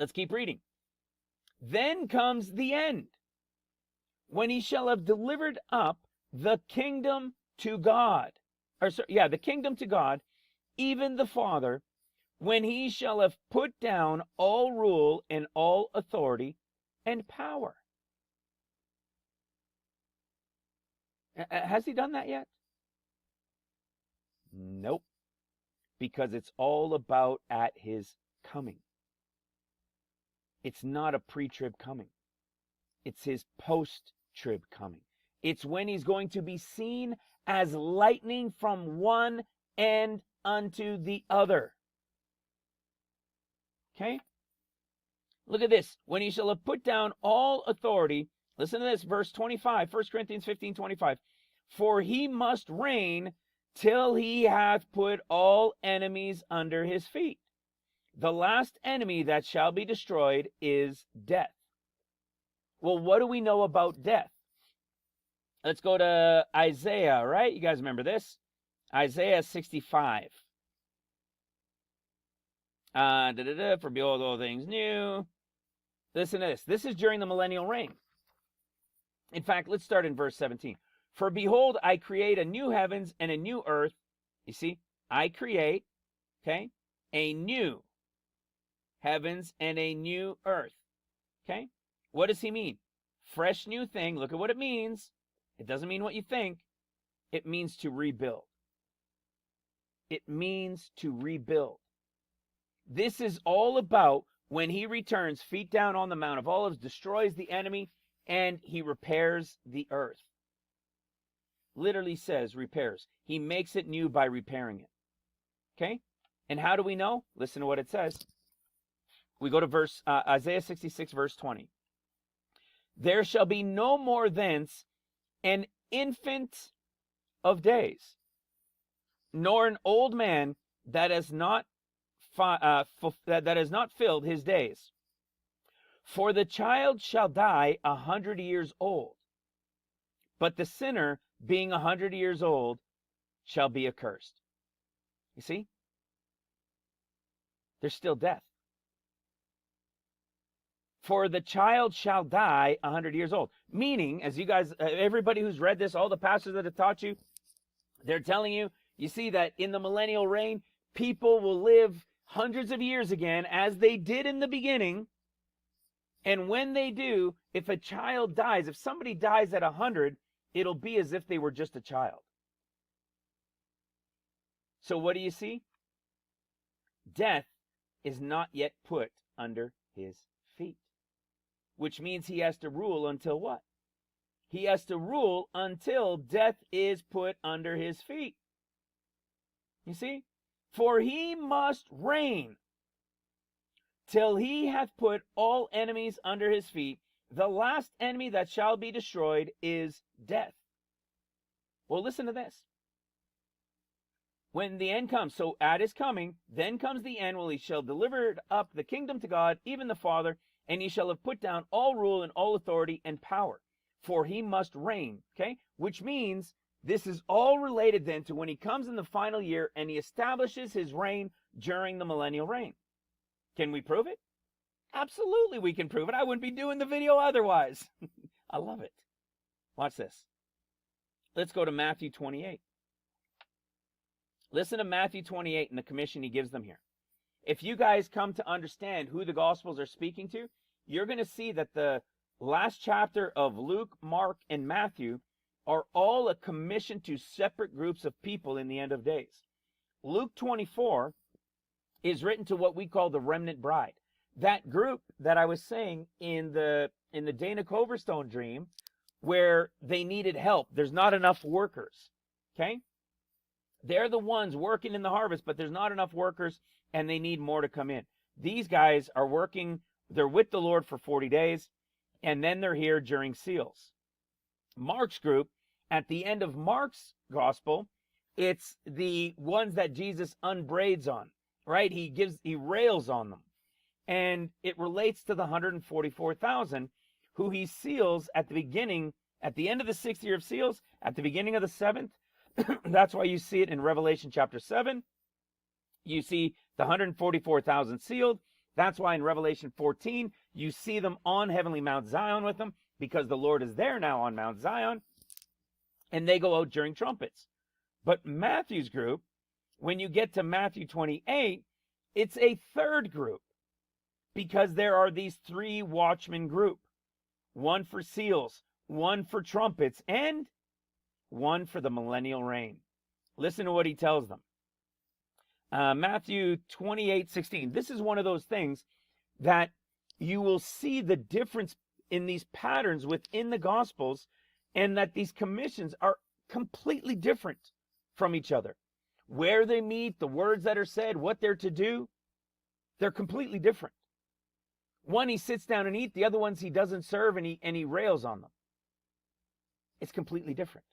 Let's keep reading. Then comes the end, when he shall have delivered up the kingdom to God. The kingdom to God, even the Father, when he shall have put down all rule and all authority and power. Has he done that yet? Nope. Because it's all about at his coming. It's not a pre-trib coming. It's his post-trib coming. It's when he's going to be seen as lightning from one end unto the other. Okay? Look at this. When he shall have put down all authority, listen to this, verse 25, 1 Corinthians 15:25. For he must reign till he hath put all enemies under his feet. The last enemy that shall be destroyed is death. Well, what do we know about death? Let's go to Isaiah, right? You guys remember this? Isaiah 65. For behold, all things new. Listen to this. This is during the millennial reign. In fact, let's start in verse 17. For behold, I create a new heavens and a new earth. You see, I create, okay, a new heavens and a new earth. Okay? What does he mean? Fresh new thing. Look at what it means. It doesn't mean what you think. It means to rebuild. It means to rebuild. This is all about when he returns, feet down on the Mount of Olives, destroys the enemy, and he repairs the earth. Literally says repairs. He makes it new by repairing it. Okay? And how do we know? Listen to what it says. We go to Isaiah 66, verse 20. There shall be no more thence an infant of days, nor an old man that has not filled his days. For the child shall die 100 years old, but the sinner, being 100 years old, shall be accursed. You see? There's still death. For the child shall die 100 years old. Meaning, as you guys, everybody who's read this, all the pastors that have taught you, they're telling you, you see that in the millennial reign, people will live hundreds of years again, as they did in the beginning. And when they do, if a child dies, if somebody dies at 100, it'll be as if they were just a child. So what do you see? Death is not yet put under his feet. Which means he has to rule until what? He has to rule until death is put under his feet. You see? For he must reign till he hath put all enemies under his feet. The last enemy that shall be destroyed is death. Well, listen to this. When the end comes, so at his coming, then comes the end, when he shall deliver up the kingdom to God, even the Father, and he shall have put down all rule and all authority and power. For he must reign, okay? Which means this is all related then to when he comes in the final year and he establishes his reign during the millennial reign. Can we prove it? Absolutely we can prove it. I wouldn't be doing the video otherwise. I love it. Watch this. Let's go to Matthew 28. Listen to Matthew 28 and the commission he gives them here. If you guys come to understand who the Gospels are speaking to, you're going to see that the last chapter of Luke, Mark, and Matthew are all a commission to separate groups of people in the end of days. Luke 24 is written to what we call the remnant bride. That group that I was saying in the Dana Coverstone dream, where they needed help. There's not enough workers. Okay? They're the ones working in the harvest, but there's not enough workers, and they need more to come in. These guys are working, they're with the Lord for 40 days, and then they're here during seals. Mark's group, at the end of Mark's gospel, it's the ones that Jesus unbraids on, right? He rails on them. And it relates to the 144,000 who he seals at the beginning, at the end of the 6th year of seals, at the beginning of the 7th. That's why you see it in Revelation chapter 7. You see the 144,000 sealed. That's why in Revelation 14, you see them on heavenly Mount Zion with them, because the Lord is there now on Mount Zion, and they go out during trumpets. But Matthew's group, when you get to Matthew 28, it's a third group, because there are these three watchmen group, one for seals, one for trumpets, and one for the millennial reign. Listen to what he tells them. Matthew 28:16. This is one of those things that you will see the difference in these patterns within the Gospels, and that these commissions are completely different from each other. Where they meet, the words that are said, what they're to do, they're completely different. One he sits down and eats, the other ones he doesn't serve, and he rails on them. It's completely different.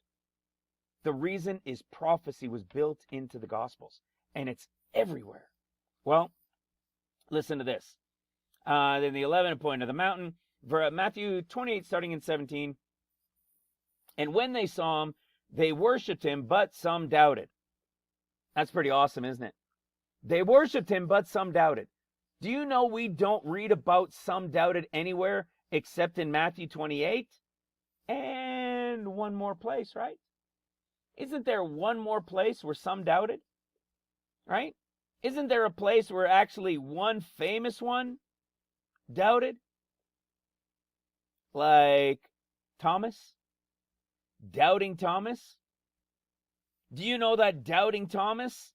The reason is prophecy was built into the Gospels, and it's everywhere. Well, listen to this. Then the 11th point of the mountain, Matthew 28, starting in 17. And when they saw him, they worshipped him, but some doubted. That's pretty awesome, isn't it? They worshipped him, but some doubted. Do you know we don't read about some doubted anywhere except in Matthew 28? And one more place, right? Isn't there one more place where some doubted? Right? Isn't there a place where actually one famous one doubted? Like Thomas? Doubting Thomas? Do you know that doubting Thomas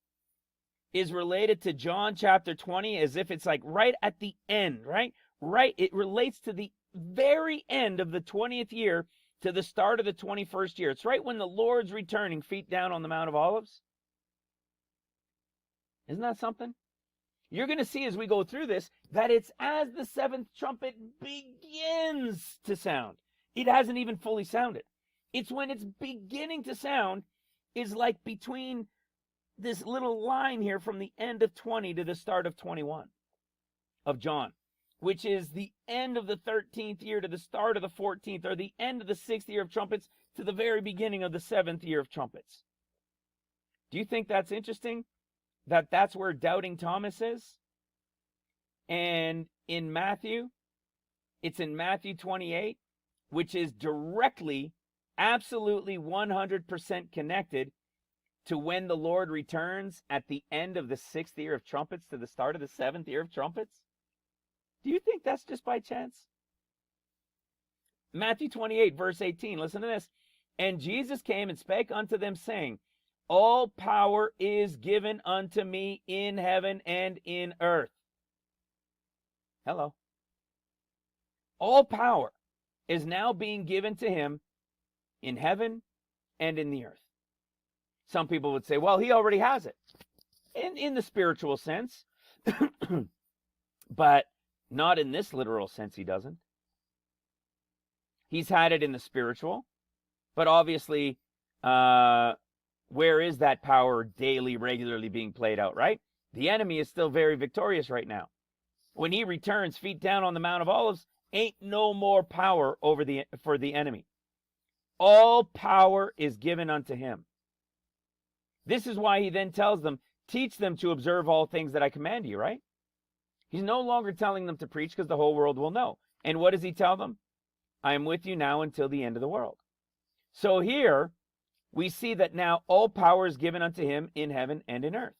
is related to John chapter 20 as if it's like right at the end, right? Right, it relates to the very end of the 20th year to the start of the 21st year. It's right when the Lord's returning, feet down on the Mount of Olives. Isn't that something? You're going to see as we go through this that it's as the seventh trumpet begins to sound. It hasn't even fully sounded. It's when it's beginning to sound is like between this little line here from the end of 20 to the start of 21 of John, which is the end of the 13th year to the start of the 14th, or the end of the 6th year of trumpets to the very beginning of the 7th year of trumpets. Do you think that's interesting? That that's where doubting Thomas is? And in Matthew, it's in Matthew 28, which is directly, absolutely 100% connected to when the Lord returns at the end of the 6th year of trumpets to the start of the 7th year of trumpets. Do you think that's just by chance? Matthew 28, verse 18, listen to this. And Jesus came and spake unto them, saying, all power is given unto me in heaven and in earth. Hello. All power is now being given to him in heaven and in the earth. Some people would say, well, he already has it in the spiritual sense, but not in this literal sense he doesn't. He's had it in the spiritual, but obviously, where is that power daily, regularly being played out, right? The enemy is still very victorious right now. When he returns, feet down on the Mount of Olives, ain't no more power for the enemy. All power is given unto him. This is why he then tells them, teach them to observe all things that I command you, right? He's no longer telling them to preach because the whole world will know. And what does he tell them? I am with you now until the end of the world. So here we see that now all power is given unto him in heaven and in earth.